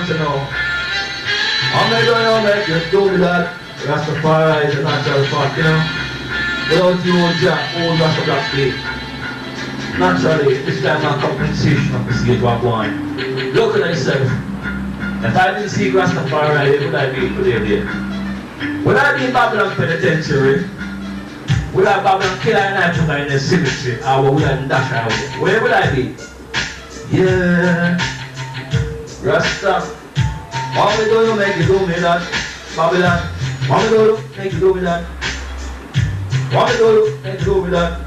want to know. How many don't know, Meck? You told me that Rastafari is a natural fact, you know? Without you, Jack, old Rasta Black State. Naturally, this time I'm compensation of the state what one. Look at yourself. If I didn't see Rastafari, where would I be today? Would I be in Babylon Penitentiary? Would I Babylon kill and I put her in the cemetery? Or would I dash her out? Where would I be? Yeah. Rasta. What we do, make you do me that? Babylon. What we do, make you do me that? What we do, make you do me that?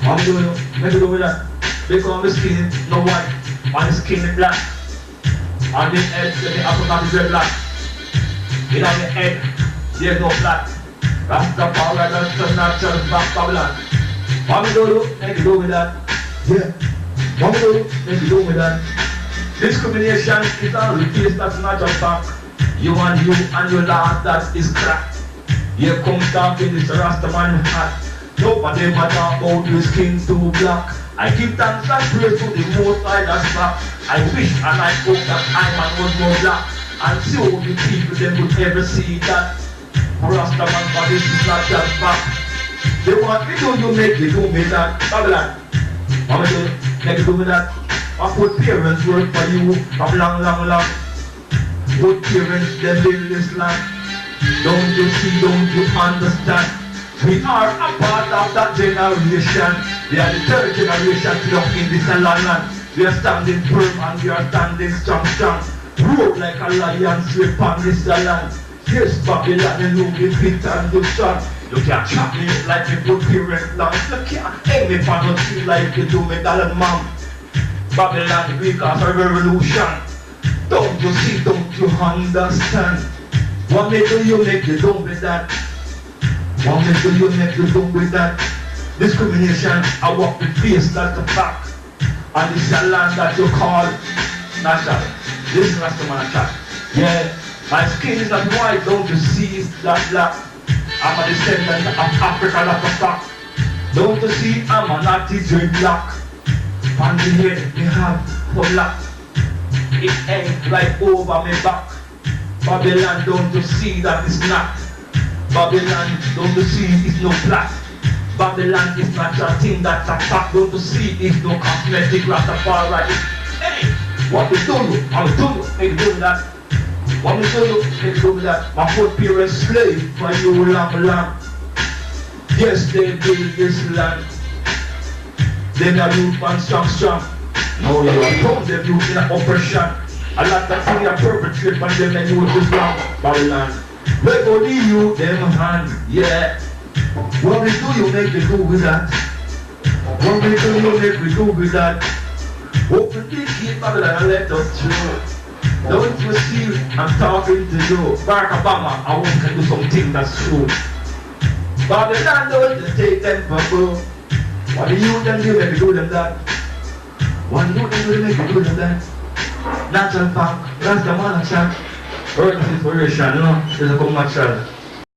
What we do, make you do me that? Because my skin is no white, and the skin is black. And the head, the African is red black. In the head, there's no black. Rastafari, that's the natural back Babylon. What we do, make you do me that? Yeah. What we do, make you do me that? Discrimination is a case that's not a fact. You and your last that is cracked. Here comes talking this Rastaman hat. Nobody matter about your skin too black. I give thanks and praise to the most high that's back. I wish and I hope that I man was more black. And see all the people them would ever see that Rastaman, but this is not just back. They want me to you make you do me that. Babylon, want me to make you do me that? I put parents work for you from long. Good parents, they build this land. Don't you see, don't you understand? We are a part of that generation. We are the third generation to look in this land. We are standing firm and we are standing strong. Roar like a lion, sweep on this land. Yes, Babylon, you know me fit and do strong. You can't trap me like a good parent long. You can't hang me for nothing like you do me, darling mom. Babylon, we got a revolution. Don't you see, don't you understand? What me do you make you do with that? What me do you make you do with that? Discrimination, I walk with face, that's the fact. And this is a land that you call natural. This is Rastaman chat. Yeah, my skin is not white, don't you see, it's that black. I'm a descendant of Africa, that's a fact. Don't you see, I'm a natty drink black. On the head, me have a lot. It ain't right over my back. Babylon, don't you see that it's not? Babylon, don't you see it's no black? Babylon is not a thing that's a fact. Don't you see it's no cosmetic Rastafari? Hey, what we do? I will do. Make do that. What we do? Make do that. My foot parents slave for you long. Yes, they build this land. Then are youth and strong. No, you are told them youth in oppression. A lot of things are perpetrated by them and youth is wrong. Babylon. Where go the youth, them hand, yeah. What we do, you make me do with that. What we do, you make me do with that. Open the gate, Babylon, and let us through. Don't you see, I'm talking to you. Barack Obama, I want to do something that's true. Babylon, don't you take them for good. What do you then do, make me do them that? What do you then do, make me do them that? Natural fact, that's the man chat. Earth inspiration, you know, there's a commercial.